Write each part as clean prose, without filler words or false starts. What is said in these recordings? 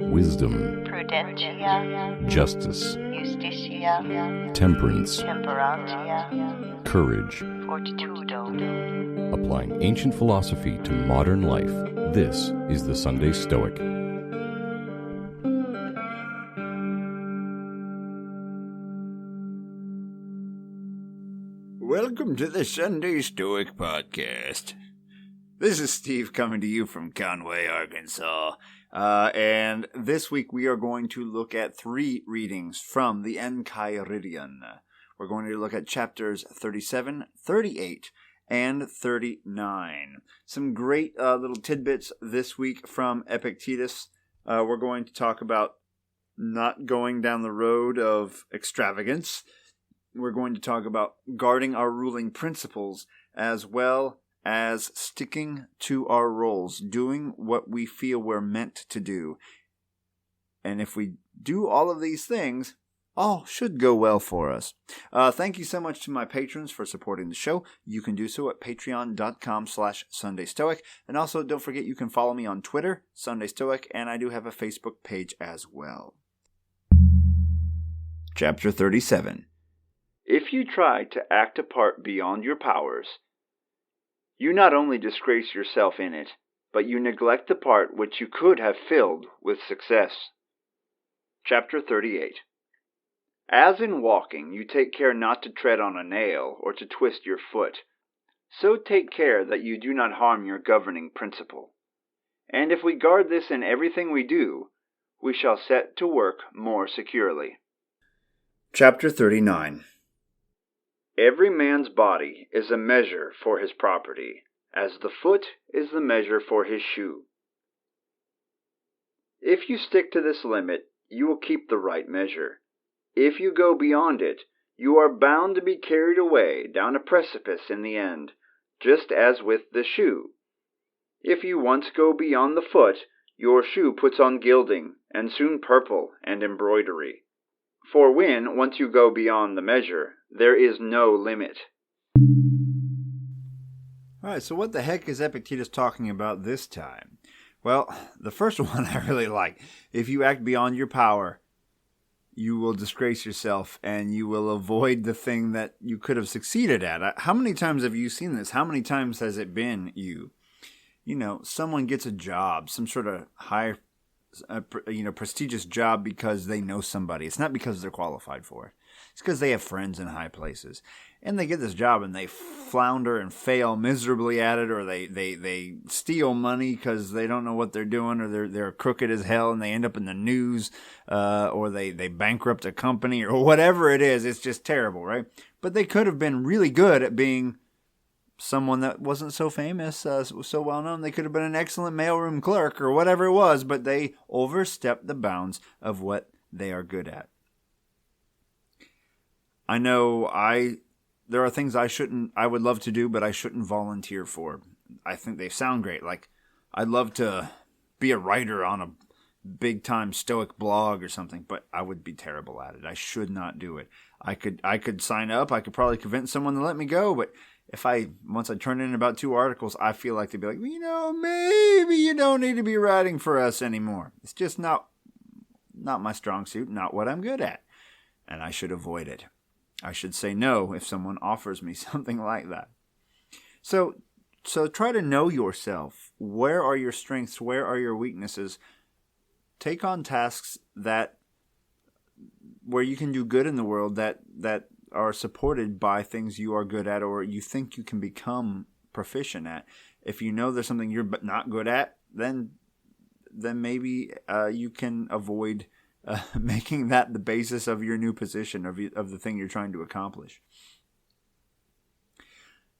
wisdom, prudentia, justice, justitia, temperance, temperantia, courage. fortitudo. Applying ancient philosophy to modern life, this is the Sunday Stoic. Welcome to the Sunday Stoic Podcast. This is Steve coming to you from Conway, Arkansas. And this week we are going to look at 3 readings from the Enchiridion. We're going to look at chapters 37, 38, and 39. Some great little tidbits this week from Epictetus. We're going to talk about not going down the road of extravagance. We're going to talk about guarding our ruling principles as well as sticking to our roles, doing what we feel we're meant to do. And if we do all of these things, all should go well for us. Thank you so much to my patrons for supporting the show. You can do so at patreon.com/SundayStoic. And also, don't forget you can follow me on Twitter, Sunday Stoic, and I do have a Facebook page as well. Chapter 37. If you try to act a part beyond your powers, you not only disgrace yourself in it, but you neglect the part which you could have filled with success. Chapter 38. As in walking you take care not to tread on a nail or to twist your foot, so take care that you do not harm your governing principle. And if we guard this in everything we do, we shall set to work more securely. Chapter 39. Every man's body is a measure for his property, as the foot is the measure for his shoe. If you stick to this limit, you will keep the right measure. If you go beyond it, you are bound to be carried away down a precipice in the end, just as with the shoe. If you once go beyond the foot, your shoe puts on gilding, and soon purple and embroidery. For when once you go beyond the measure, there is no limit. Alright, so what the heck is Epictetus talking about this time? Well, the first one I really like. If you act beyond your power, you will disgrace yourself and you will avoid the thing that you could have succeeded at. How many times have you seen this? How many times has it been you? You know, someone gets a job, some sort of prestigious job because they know somebody. It's not because they're qualified for it. It's because they have friends in high places. And they get this job and they flounder and fail miserably at it, or they steal money because they don't know what they're doing, or they're crooked as hell and they end up in the news, or they bankrupt a company, or whatever it is. It's just terrible, right? But they could have been really good at being someone that wasn't so famous, so well known. They could have been an excellent mailroom clerk or whatever it was, but they overstepped the bounds of what they are good at. I know there are things I would love to do, but I shouldn't volunteer for. I think they sound great. Like, I'd love to be a writer on a big-time Stoic blog or something, but I would be terrible at it. I should not do it. I could sign up. I could probably convince someone to let me go, but once I turn in about 2 articles, I feel like they'd be like, maybe you don't need to be writing for us anymore. It's just not my strong suit, not what I'm good at, and I should avoid it. I should say no if someone offers me something like that. So try to know yourself. Where are your strengths? Where are your weaknesses? Take on tasks where you can do good in the world that are supported by things you are good at or you think you can become proficient at. If you know there's something you're not good at, then maybe you can avoid making that the basis of your new position, of the thing you're trying to accomplish.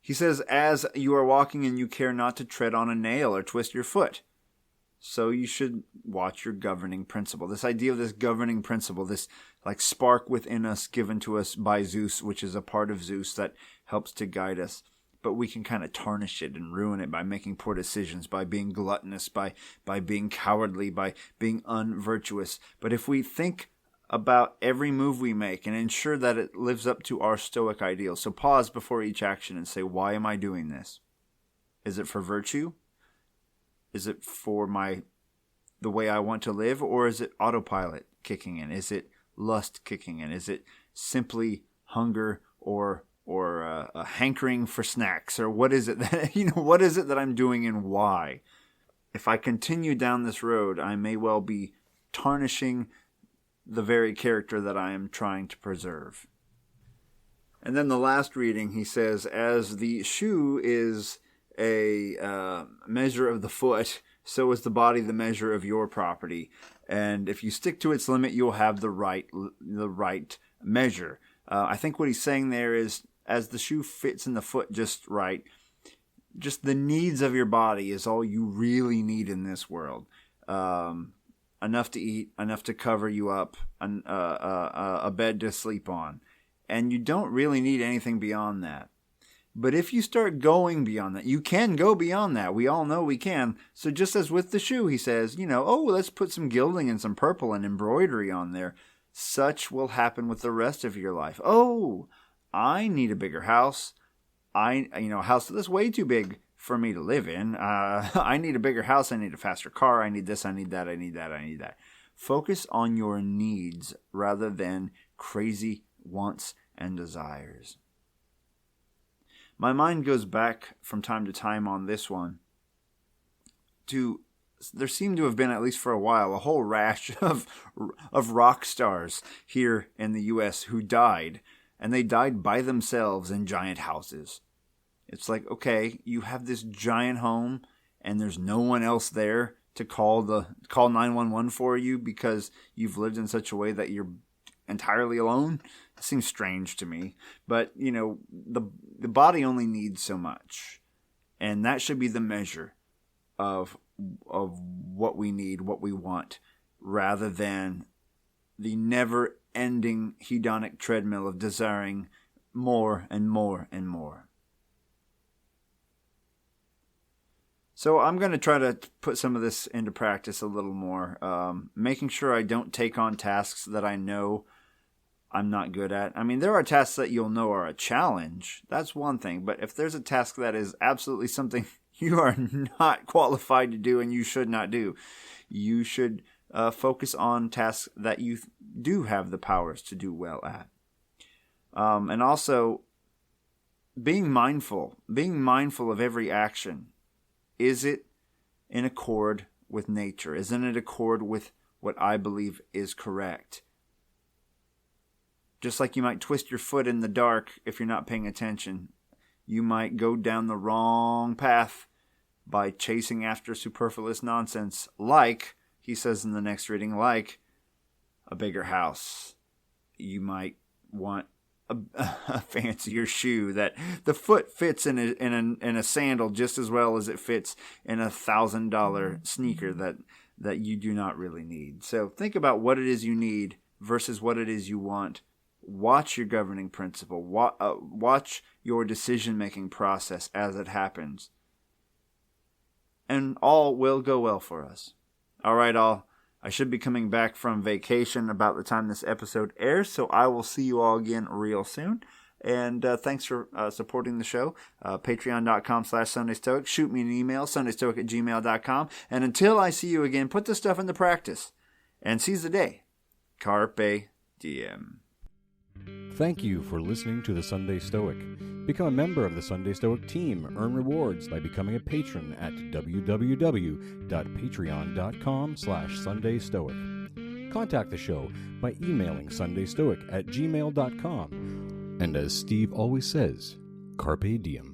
He says, as you are walking and you care not to tread on a nail or twist your foot. So you should watch your governing principle. This idea of this governing principle, this like spark within us given to us by Zeus, which is a part of Zeus that helps to guide us. But we can kind of tarnish it and ruin it by making poor decisions, by being gluttonous, by being cowardly, by being unvirtuous. But if we think about every move we make and ensure that it lives up to our Stoic ideals, so pause before each action and say, why am I doing this? Is it for virtue? Is it for my the way I want to live, or is it autopilot kicking in? Is it lust kicking in? Is it simply hunger or a hankering for snacks? Or what is it that, what is it that I'm doing and why? If I continue down this road, I may well be tarnishing the very character that I am trying to preserve. And then the last reading, he says, as the shoe is a measure of the foot, so is the body the measure of your property. And if you stick to its limit, you'll have the right measure. I think what he's saying there is, as the shoe fits in the foot just right, just the needs of your body is all you really need in this world. Enough to eat, enough to cover you up, a bed to sleep on. And you don't really need anything beyond that. But if you start going beyond that, you can go beyond that. We all know we can. So just as with the shoe, he says, let's put some gilding and some purple and embroidery on there. Such will happen with the rest of your life. Oh, I need a bigger house. A house that's way too big for me to live in. I need a bigger house. I need a faster car. I need this. I need that. I need that. I need that. Focus on your needs rather than crazy wants and desires. My mind goes back from time to time on this one to, there seemed to have been, at least for a while, a whole rash of rock stars here in the U.S. who died, and they died by themselves in giant houses. It's like, okay, you have this giant home and there's no one else there to call 911 for you because you've lived in such a way that you're entirely alone. It seems strange to me, but the body only needs so much, and that should be the measure of what we need, what we want, rather than the never-ending hedonic treadmill of desiring more and more and more. So I'm going to try to put some of this into practice a little more, making sure I don't take on tasks that I know I'm not good at. I mean, there are tasks that you'll know are a challenge. That's one thing. But if there's a task that is absolutely something you are not qualified to do and you should not do, you should focus on tasks that you do have the powers to do well at. And also, being mindful of every action. Is it in accord with nature? Is it in accord with what I believe is correct? Just like you might twist your foot in the dark if you're not paying attention, you might go down the wrong path by chasing after superfluous nonsense, like, he says in the next reading, like a bigger house. You might want a fancier shoe that the foot fits in a sandal just as well as it fits in $1,000 sneaker that you do not really need. So think about what it is you need versus what it is you want. Watch your governing principle. Watch your decision-making process as it happens. And all will go well for us. All right, all. I should be coming back from vacation about the time this episode airs, so I will see you all again real soon. And thanks for supporting the show. Patreon.com/SundayStoic. Shoot me an email, SundayStoic@gmail.com. And until I see you again, put this stuff into practice and seize the day. Carpe diem. Thank you for listening to The Sunday Stoic. Become a member of the Sunday Stoic team. Earn rewards by becoming a patron at www.patreon.com/SundayStoic. Contact the show by emailing SundayStoic@gmail.com. And as Steve always says, Carpe diem.